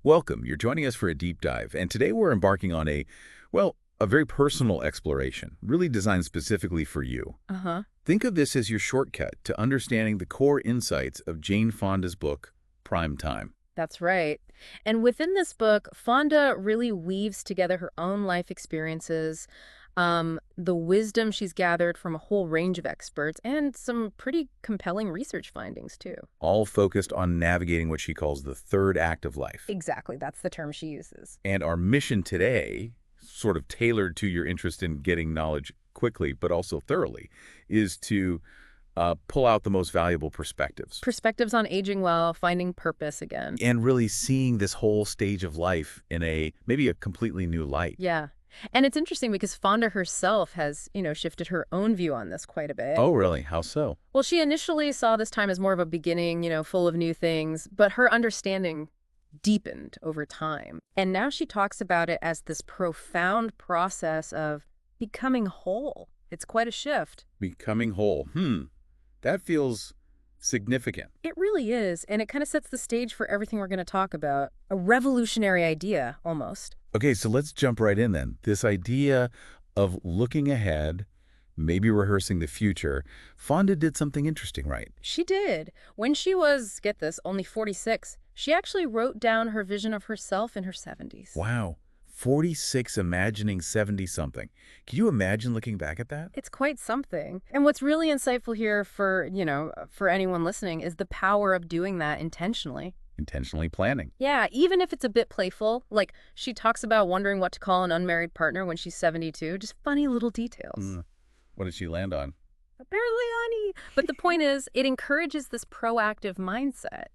Welcome. You're joining us for a deep dive, and today we're embarking on a very personal exploration, really designed specifically for you. Uh-huh. Think of this as your shortcut to understanding the core insights of Jane Fonda's book, Prime Time. That's right. And within this book, Fonda really weaves together her own life experiences, the wisdom she's gathered from a whole range of experts, and some pretty compelling research findings, too. All focused on navigating what she calls the third act of life. Exactly. That's the term she uses. And our mission today, sort of tailored to your interest in getting knowledge quickly but also thoroughly, is to pull out the most valuable perspectives. Perspectives on aging well, finding purpose again. And really seeing this whole stage of life in maybe a completely new light. Yeah. And it's interesting because Fonda herself has, shifted her own view on this quite a bit. Oh, really? How so? Well, she initially saw this time as more of a beginning, full of new things, but her understanding deepened over time. And now she talks about it as this profound process of becoming whole. It's quite a shift. Becoming whole. That feels significant. It really is, and it kind of sets the stage for everything we're going to talk about. A revolutionary idea, almost. Okay, so let's jump right in then. This idea of looking ahead, maybe rehearsing the future. Fonda did something interesting, right? She did. When she was, get this, only 46, she actually wrote down her vision of herself in her 70s. Wow. 46 imagining 70-something. Can you imagine looking back at that? It's quite something. And what's really insightful here for anyone listening is the power of doing that intentionally. Intentionally planning. Yeah, even if it's a bit playful, like she talks about wondering what to call an unmarried partner when she's 72, just funny little details. What did she land on? Apparently, honey. But the point is, it encourages this proactive mindset.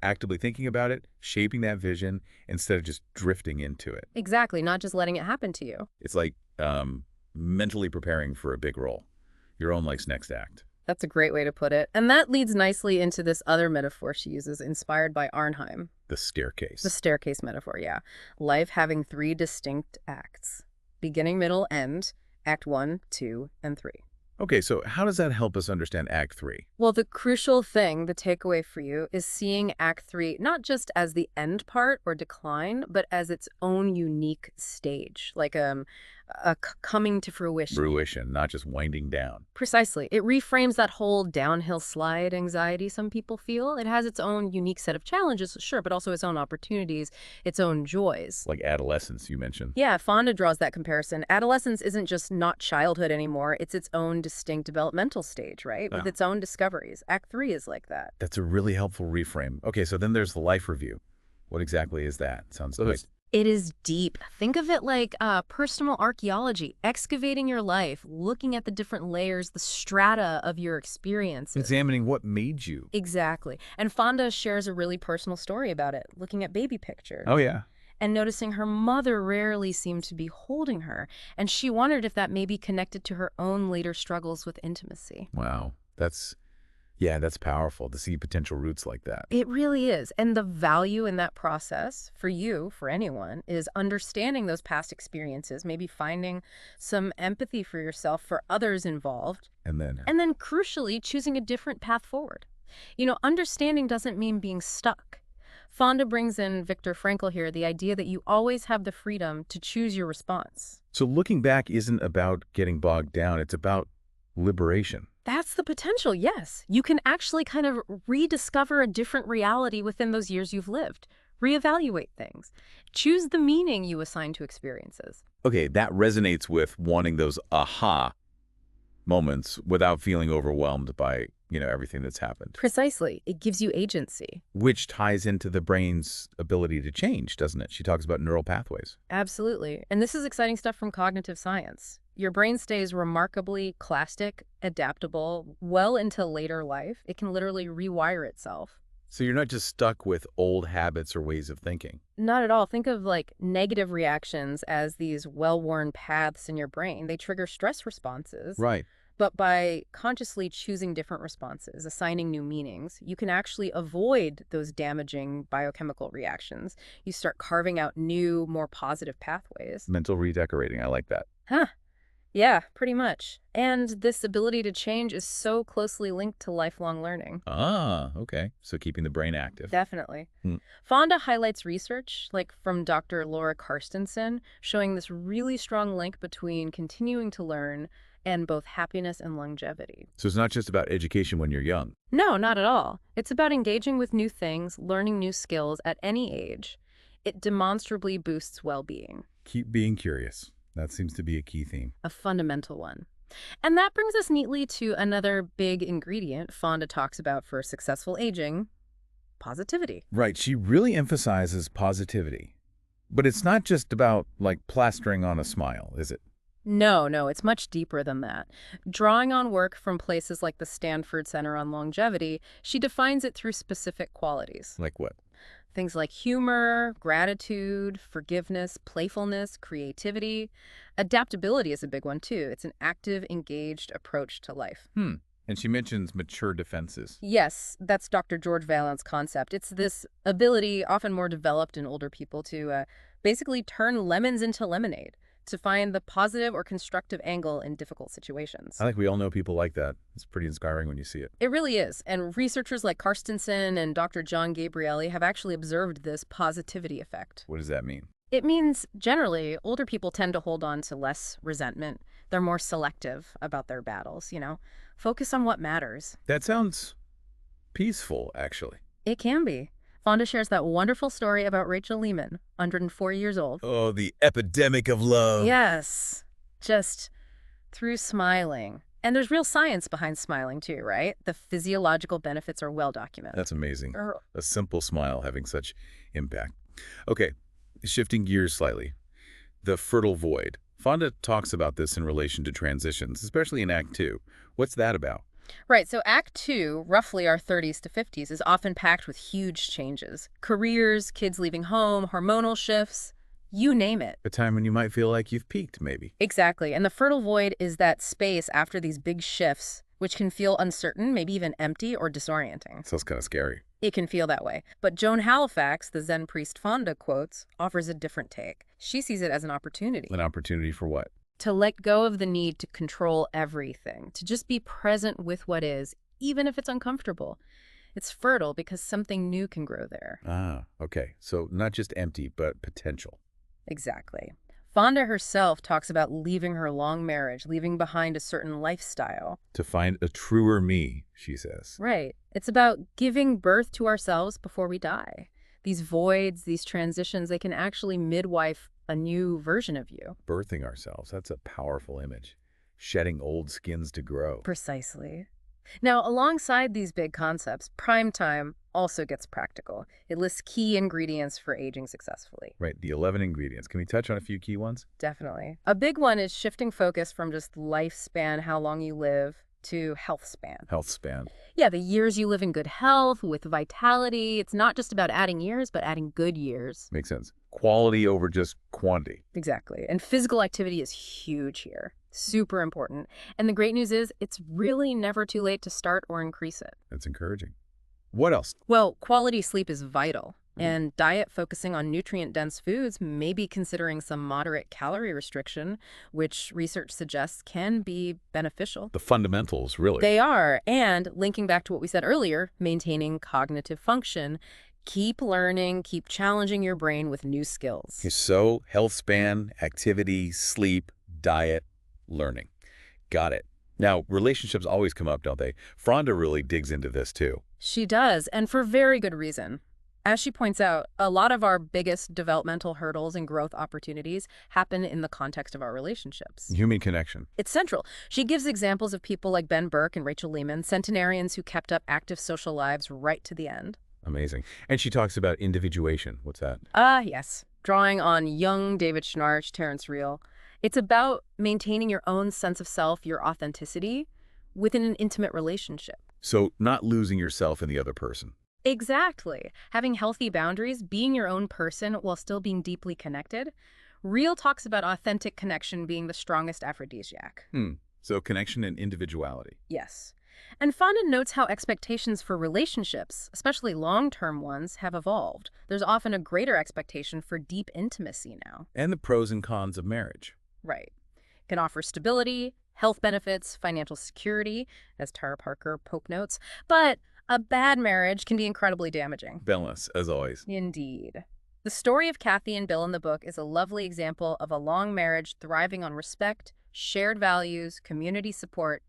Actively thinking about it, shaping that vision, instead of just drifting into it. Exactly, not just letting it happen to you. It's like mentally preparing for a big role. Your own life's next act. That's a great way to put it. And that leads nicely into this other metaphor she uses, inspired by Arnheim. The staircase. The staircase metaphor, yeah. Life having three distinct acts. Beginning, middle, end. Act 1, 2, and 3. Okay, so how does that help us understand Act 3? Well, the crucial thing, the takeaway for you, is seeing Act 3 not just as the end part or decline, but as its own unique stage, like a coming to fruition. Fruition, not just winding down. Precisely. It reframes that whole downhill slide anxiety some people feel. It has its own unique set of challenges, sure, but also its own opportunities, its own joys. Like adolescence, you mentioned. Yeah, Fonda draws that comparison. Adolescence isn't just not childhood anymore. It's its own distinct developmental stage, right? With its own discoveries. Act 3 is like that. That's a really helpful reframe. Okay, so then there's the life review. What exactly is that? Sounds good. It is deep. Think of it like personal archaeology, excavating your life, looking at the different layers, the strata of your experiences. Examining what made you. Exactly. And Fonda shares a really personal story about it, looking at baby pictures. Oh, yeah. And noticing her mother rarely seemed to be holding her. And she wondered if that may be connected to her own later struggles with intimacy. Wow. That's powerful to see potential roots like that. It really is. And the value in that process for you, for anyone, is understanding those past experiences, maybe finding some empathy for yourself, for others involved. And then Crucially, choosing a different path forward. Understanding doesn't mean being stuck. Fonda brings in Viktor Frankl here, the idea that you always have the freedom to choose your response. So looking back isn't about getting bogged down. It's about liberation. That's the potential, yes. You can actually kind of rediscover a different reality within those years you've lived. Reevaluate things. Choose the meaning you assign to experiences. Okay, that resonates with wanting those aha moments without feeling overwhelmed by, everything that's happened. Precisely. It gives you agency. Which ties into the brain's ability to change, doesn't it? She talks about neural pathways. Absolutely. And this is exciting stuff from cognitive science. Your brain stays remarkably plastic, adaptable, well into later life. It can literally rewire itself. So you're not just stuck with old habits or ways of thinking. Not at all. Think of like negative reactions as these well-worn paths in your brain. They trigger stress responses. Right. But by consciously choosing different responses, assigning new meanings, you can actually avoid those damaging biochemical reactions. You start carving out new, more positive pathways. Mental redecorating. I like that. Huh. Yeah, pretty much. And this ability to change is so closely linked to lifelong learning. Ah, okay. So keeping the brain active. Definitely. Hmm. Fonda highlights research, like from Dr. Laura Karstensen, showing this really strong link between continuing to learn and both happiness and longevity. So it's not just about education when you're young. No, not at all. It's about engaging with new things, learning new skills at any age. It demonstrably boosts well-being, Keep being curious. That seems to be a key theme. a fundamental one. And that brings us neatly to another big ingredient Fonda talks about for successful aging: positivity. Right. She really emphasizes positivity. But it's not just about, like, plastering on a smile, is it? No, it's much deeper than that. Drawing on work from places like the Stanford Center on Longevity, she defines it through specific qualities. Like what? Things like humor, gratitude, forgiveness, playfulness, creativity. Adaptability is a big one, too. It's an active, engaged approach to life. And she mentions mature defenses. Yes, that's Dr. George Vailant's concept. It's this ability, often more developed in older people, to basically turn lemons into lemonade, to find the positive or constructive angle in difficult situations. I think we all know people like that. It's pretty inspiring when you see it. It really is. And researchers like Karstensen and Dr. John Gabrielli have actually observed this positivity effect. What does that mean? It means, generally, older people tend to hold on to less resentment. They're more selective about their battles, Focus on what matters. That sounds peaceful, actually. It can be. Fonda shares that wonderful story about Rachel Lehman, 104 years old. Oh, the epidemic of love. Yes, just through smiling. And there's real science behind smiling, too, right? The physiological benefits are well documented. That's amazing. Er, A simple smile having such impact. Okay, shifting gears slightly. The fertile void. Fonda talks about this in relation to transitions, especially in Act 2. What's that about? Right, so Act 2, roughly our 30s to 50s, is often packed with huge changes. Careers, kids leaving home, hormonal shifts, you name it. A time when you might feel like you've peaked, maybe. Exactly, and the fertile void is that space after these big shifts, which can feel uncertain, maybe even empty or disorienting. Sounds kind of scary. It can feel that way. But Joan Halifax, the Zen priest Fonda quotes, offers a different take. She sees it as an opportunity. An opportunity for what? To let go of the need to control everything, to just be present with what is, even if it's uncomfortable. It's fertile because something new can grow there. Ah, okay. So not just empty, but potential. Exactly. Fonda herself talks about leaving her long marriage, leaving behind a certain lifestyle. To find a truer me, she says. Right. It's about giving birth to ourselves before we die. These voids, these transitions, they can actually midwife a new version of you. Birthing ourselves. That's a powerful image. Shedding old skins to grow. Precisely. Now, alongside these big concepts, Prime Time also gets practical. It lists key ingredients for aging successfully. Right, the 11 ingredients. Can we touch on a few key ones? Definitely. A big one is shifting focus from just lifespan, how long you live, to health span. Health span. Yeah, the years you live in good health, with vitality. It's not just about adding years, but adding good years. Makes sense. Quality over just quantity. Exactly. And physical activity is huge here. Super important. And the great news is it's really never too late to start or increase it. That's encouraging. What else? Well, quality sleep is vital. And diet focusing on nutrient-dense foods, maybe considering some moderate calorie restriction, which research suggests can be beneficial. The fundamentals, really. They are. And linking back to what we said earlier, maintaining cognitive function. Keep learning, keep challenging your brain with new skills. So, health span, activity, sleep, diet, learning. Got it. Now, relationships always come up, don't they? Fonda really digs into this, too. She does, and for very good reason. As she points out, a lot of our biggest developmental hurdles and growth opportunities happen in the context of our relationships. Human connection. It's central. She gives examples of people like Ben Burke and Rachel Lehman, centenarians who kept up active social lives right to the end. Amazing. And she talks about individuation. What's that? Yes. Drawing on young David Schnarch, Terrence Real. It's about maintaining your own sense of self, your authenticity, within an intimate relationship. So, not losing yourself in the other person. Exactly. Having healthy boundaries, being your own person while still being deeply connected. Real talks about authentic connection being the strongest aphrodisiac. So, connection and individuality. Yes. And Fonda notes how expectations for relationships, especially long-term ones, have evolved. There's often a greater expectation for deep intimacy now. And the pros and cons of marriage. Right. Can offer stability, health benefits, financial security, as Tara Parker Pope notes. But a bad marriage can be incredibly damaging. Balance, as always. Indeed. The story of Kathy and Bill in the book is a lovely example of a long marriage thriving on respect, shared values, community support,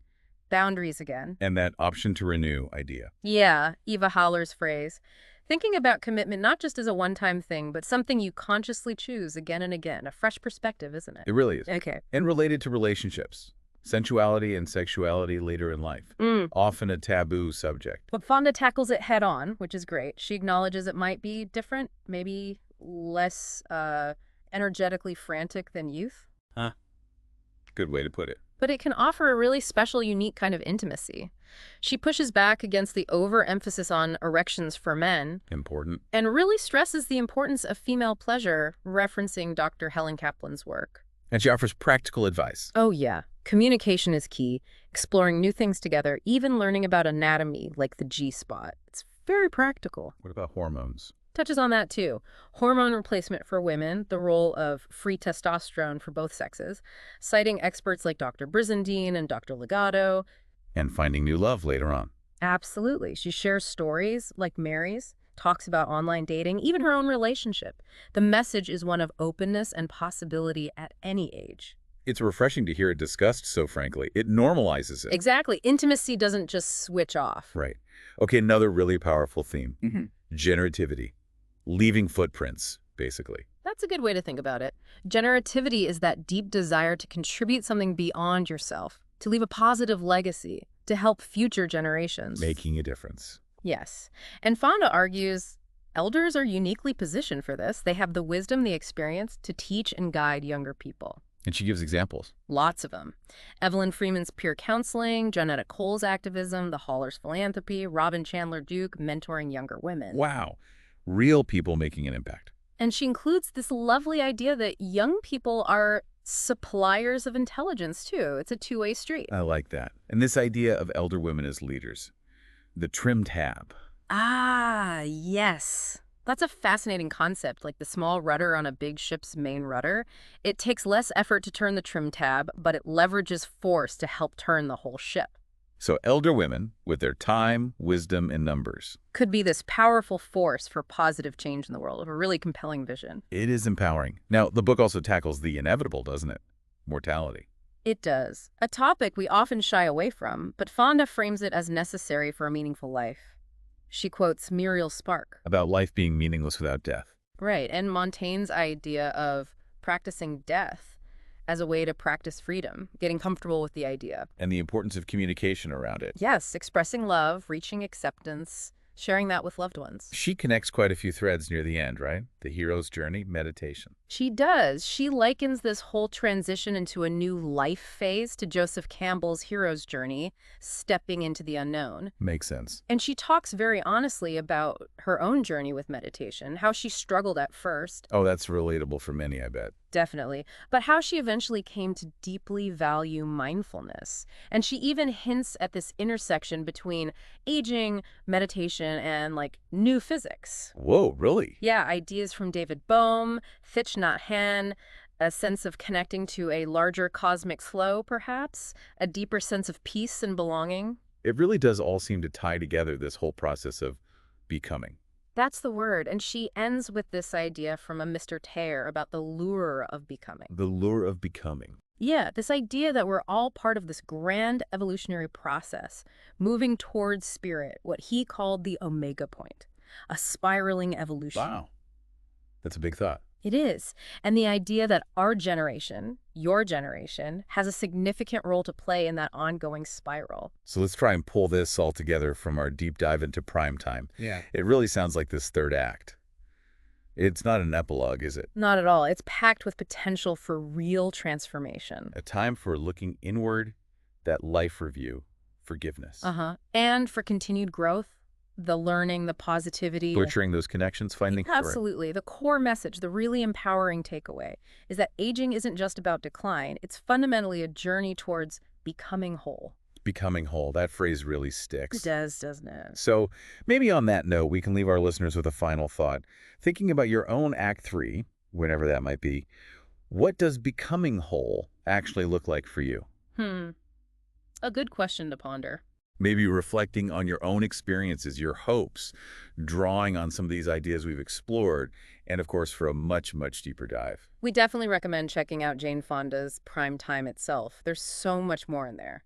boundaries again. And that option to renew idea. Yeah, Eva Howler's phrase. Thinking about commitment not just as a one-time thing, but something you consciously choose again and again. A fresh perspective, isn't it? It really is. Okay. And related to relationships. Sensuality and sexuality later in life. Often a taboo subject. But Fonda tackles it head on, which is great. She acknowledges it might be different, maybe less energetically frantic than youth. Huh. Good way to put it. But it can offer a really special, unique kind of intimacy. She pushes back against the overemphasis on erections for men. Important. And really stresses the importance of female pleasure, referencing Dr. Helen Kaplan's work. And she offers practical advice. Oh, yeah. Communication is key. Exploring new things together, even learning about anatomy, like the G-spot. It's very practical. What about hormones? Touches on that, too. Hormone replacement for women, the role of free testosterone for both sexes, citing experts like Dr. Brizendine and Dr. Legato. And finding new love later on. Absolutely. She shares stories like Mary's, talks about online dating, even her own relationship. The message is one of openness and possibility at any age. It's refreshing to hear it discussed so frankly. It normalizes it. Exactly. Intimacy doesn't just switch off. Right. Okay, another really powerful theme. Generativity. Leaving footprints, basically. That's a good way to think about it. Generativity is that deep desire to contribute something beyond yourself, to leave a positive legacy, to help future generations. Making a difference. Yes. And Fonda argues elders are uniquely positioned for this. They have the wisdom, the experience to teach and guide younger people. And she gives examples. Lots of them. Evelyn Freeman's peer counseling, Jonetta Cole's activism, the Hallers' philanthropy, Robin Chandler Duke mentoring younger women. Wow. Real people making an impact. And she includes this lovely idea that young people are suppliers of intelligence, too. It's a two-way street. I like that. And this idea of elder women as leaders. The trim tab. Ah, yes. That's a fascinating concept, like the small rudder on a big ship's main rudder. It takes less effort to turn the trim tab, but it leverages force to help turn the whole ship. So elder women, with their time, wisdom, and numbers. Could be this powerful force for positive change in the world, a really compelling vision. It is empowering. Now, the book also tackles the inevitable, doesn't it? Mortality. It does. A topic we often shy away from, but Fonda frames it as necessary for a meaningful life. She quotes Muriel Spark. About life being meaningless without death. Right, and Montaigne's idea of practicing death as a way to practice freedom, getting comfortable with the idea. And the importance of communication around it. Yes, expressing love, reaching acceptance, sharing that with loved ones. She connects quite a few threads near the end, right? The hero's journey, meditation. She does. She likens this whole transition into a new life phase to Joseph Campbell's hero's journey, stepping into the unknown. Makes sense. And she talks very honestly about her own journey with meditation, how she struggled at first. Oh, that's relatable for many, I bet. Definitely. But how she eventually came to deeply value mindfulness. And she even hints at this intersection between aging, meditation, and new physics. Whoa, really? Yeah, ideas from David Bohm, Thich Nhat Hanh, a sense of connecting to a larger cosmic flow, perhaps, a deeper sense of peace and belonging. It really does all seem to tie together this whole process of becoming. That's the word. And she ends with this idea from a Mr. Teyer about the lure of becoming. The lure of becoming. Yeah, this idea that we're all part of this grand evolutionary process, moving towards spirit, what he called the omega point, a spiraling evolution. Wow. That's a big thought. It is. And the idea that our generation, your generation, has a significant role to play in that ongoing spiral. So let's try and pull this all together from our deep dive into prime time. Yeah. It really sounds like this third act. It's not an epilogue, is it? Not at all. It's packed with potential for real transformation. A time for looking inward, that life review, forgiveness. And for continued growth, the learning, the positivity. Butchering those connections, finding joy. Absolutely. The core message, the really empowering takeaway, is that aging isn't just about decline. It's fundamentally a journey towards becoming whole. Becoming whole. That phrase really sticks. It does, doesn't it? So maybe on that note, we can leave our listeners with a final thought. Thinking about your own Act 3, whenever that might be, what does becoming whole actually look like for you? Hmm. A good question to ponder. Maybe reflecting on your own experiences, your hopes, drawing on some of these ideas we've explored, and of course for a much, much deeper dive. We definitely recommend checking out Jane Fonda's Prime Time itself. There's so much more in there.